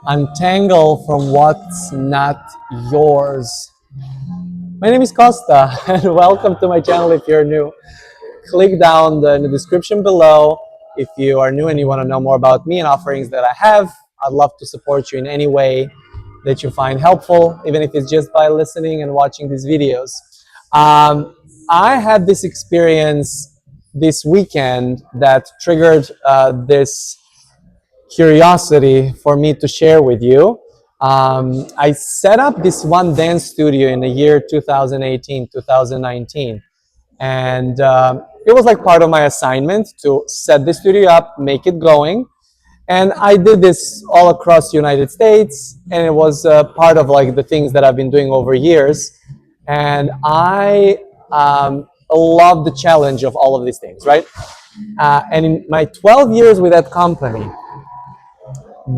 Untangle from what's not yours. My name is Kosta and welcome to my channel if you're new. Click down in the description below if you are new and you want to know more about me and offerings that I have. I'd love to support you in any way that you find helpful, even if it's just by listening and watching these videos. I had this experience this weekend that triggered this curiosity for me to share with you. I set up this one dance studio in the year 2018, 2019. And it was like part of my assignment to set the studio up, make it going. And I did this all across the United States. And it was part of like the things that I've been doing over years. And I love the challenge of all of these things, right? And in my 12 years with that company,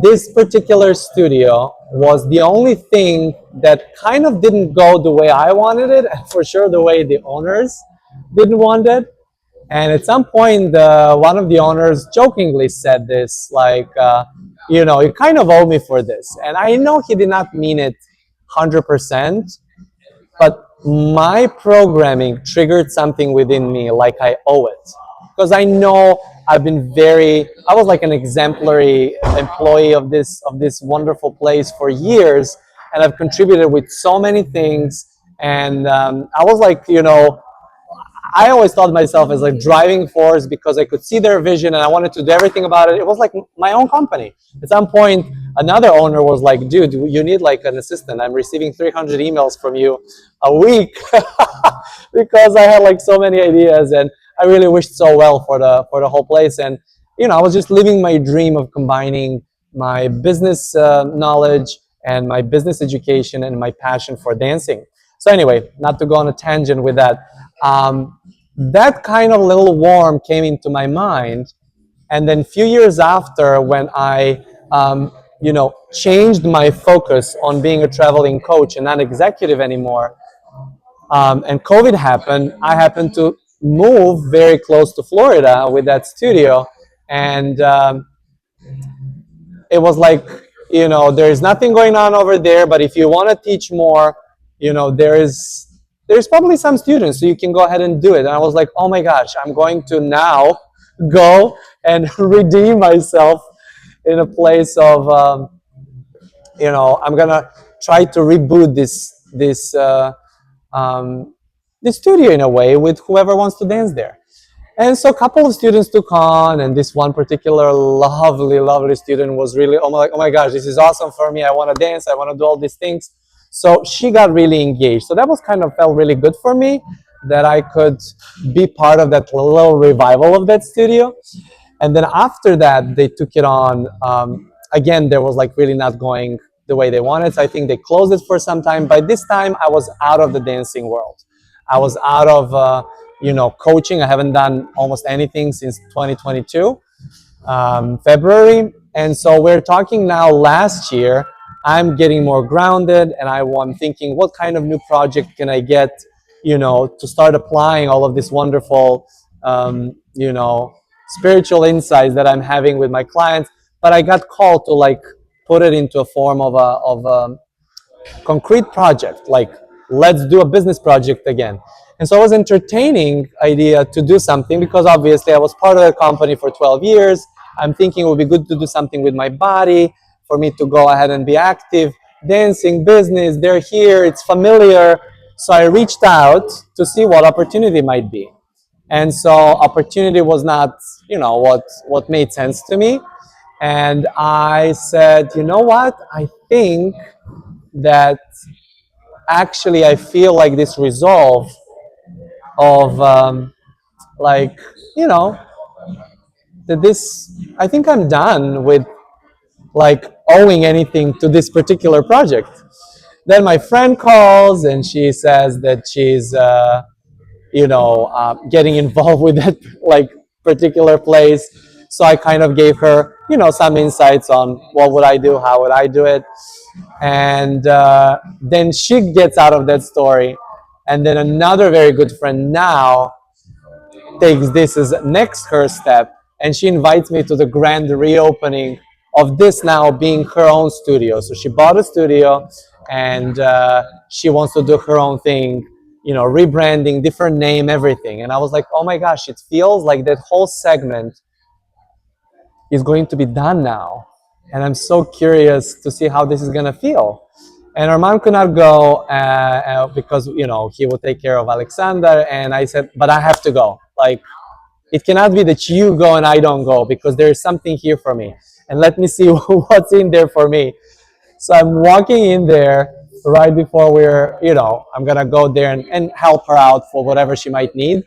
this particular studio was the only thing that kind of didn't go the way I wanted it, and for sure the way the owners didn't want it. And at some point, one of the owners jokingly said this, like, you kind of owe me for this. And I know he did not mean it 100%, but my programming triggered something within me like I owe it. Because I know I was like an exemplary employee of this wonderful place for years, and I've contributed with so many things. And I was like, I always thought of myself as like driving force because I could see their vision and I wanted to do everything about it. It was like my own company. At some point, another owner was like, dude, you need like an assistant. I'm receiving 300 emails from you a week because I had like so many ideas and I really wished so well for the whole place. And, I was just living my dream of combining my business knowledge and my business education and my passion for dancing. So anyway, not to go on a tangent with that. That kind of little worm came into my mind. And then a few years after, when I, changed my focus on being a traveling coach and not executive anymore, and COVID happened, I happened to move very close to Florida with that studio. And it was like, there's nothing going on over there, but if you want to teach more, there's probably some students, so you can go ahead and do it. And I was like, oh my gosh, I'm going to now go and redeem myself in a place of, I'm gonna try to reboot this studio in a way with whoever wants to dance there. And so a couple of students took on, and this one particular lovely student was really, oh my gosh, this is awesome for me. I want to dance. I want to do all these things. So she got really engaged. So that felt really good for me that I could be part of that little revival of that studio. And then after that, they took it on. Again, there was like really not going the way they wanted. So I think they closed it for some time. By this time, I was out of the dancing world. I was out of, coaching. I haven't done almost anything since 2022, February. And so we're talking now last year. I'm getting more grounded, and I'm thinking, what kind of new project can I get, to start applying all of this wonderful, spiritual insights that I'm having with my clients. But I got called to like put it into a form of a concrete project, like let's do a business project again. And so I was entertaining idea to do something because obviously I was part of the company for 12 years. I'm thinking it would be good to do something with my body, for me to go ahead and be active, dancing, business, they're here, it's familiar. So I reached out to see what opportunity might be. And so opportunity was not, what made sense to me. And I said, you know what? I think that actually I feel like this resolve of I think I'm done with like owing anything to this particular project. Then my friend calls and she says that she's getting involved with that like particular place. So I kind of gave her some insights on what would I do, how would I do it. And then she gets out of that story, and then another very good friend now takes this as next her step, and she invites me to the grand reopening of this now being her own studio. So she bought a studio, and she wants to do her own thing, you know, rebranding, different name, everything. And I was like, oh my gosh, it feels like that whole segment is going to be done now. And I'm so curious to see how this is going to feel. And our mom could not go because, you know, he would take care of Alexander. And I said, but I have to go. Like, it cannot be that you go and I don't go, because there's something here for me. And let me see what's in there for me. So I'm walking in there right before we're, you know, I'm going to go there and help her out for whatever she might need.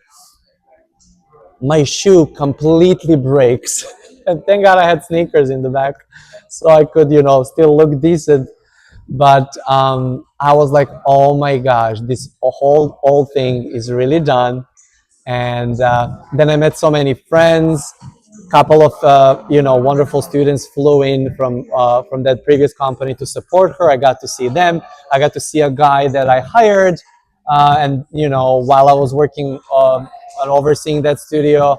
My shoe completely breaks. And thank God I had sneakers in the back, so I could, you know, still look decent. But I was like, oh my gosh, this whole thing is really done. And then I met so many friends. Couple of you know, wonderful students flew in from that previous company to support her. I got to see them. I got to see a guy that I hired, and you know, while I was working on overseeing that studio,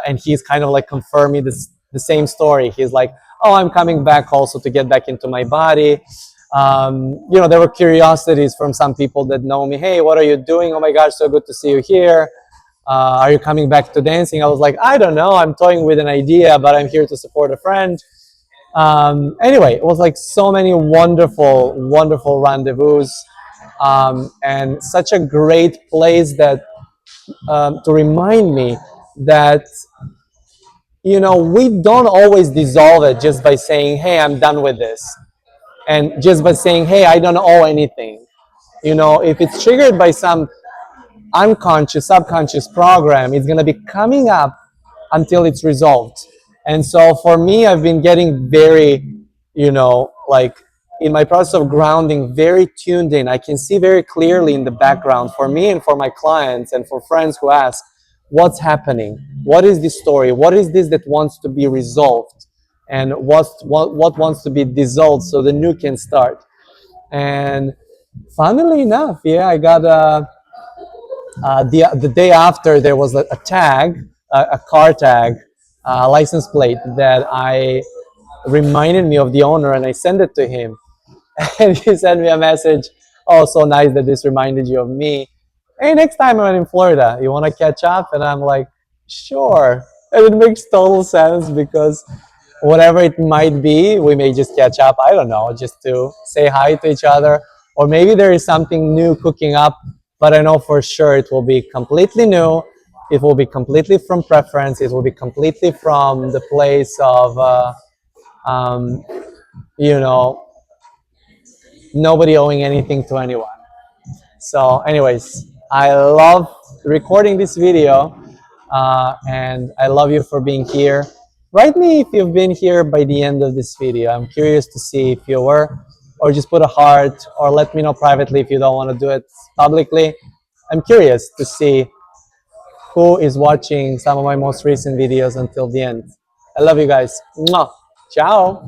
and he's kind of like confirming the same story. He's like, oh, I'm coming back also to get back into my body. You know, there were curiosities from some people that know me. Hey, what are you doing? Oh my gosh, so good to see you here. Are you coming back to dancing? I was like, I don't know. I'm toying with an idea, but I'm here to support a friend. Anyway, it was like so many wonderful, wonderful rendezvous, and such a great place that to remind me that, you know, we don't always dissolve it just by saying, hey, I'm done with this, and just by saying, hey, I don't owe anything. You know, if it's triggered by some unconscious, subconscious program, it's going to be coming up until it's resolved. And so for me, I've been getting very, you know, like in my process of grounding, very tuned in. I can see very clearly in the background for me and for my clients and for friends who ask, what's happening? What is this story? What is this that wants to be resolved? And what wants to be dissolved so the new can start? And funnily enough, yeah, I got the day after, there was a tag, a car tag, license plate that I reminded me of the owner, and I sent it to him. And he sent me a message, oh, so nice that this reminded you of me. Hey, next time I'm in Florida, you want to catch up? And I'm like, sure. And it makes total sense, because whatever it might be, we may just catch up, I don't know, just to say hi to each other. Or maybe there is something new cooking up, but I know for sure it will be completely new. It will be completely from preference. It will be completely from the place of, you know, nobody owing anything to anyone. So anyways, I love recording this video, and I love you for being here. Write me if you've been here by the end of this video. I'm curious to see if you were, or just put a heart, or let me know privately if you don't want to do it publicly. I'm curious to see who is watching some of my most recent videos until the end. I love you guys. Mwah. Ciao.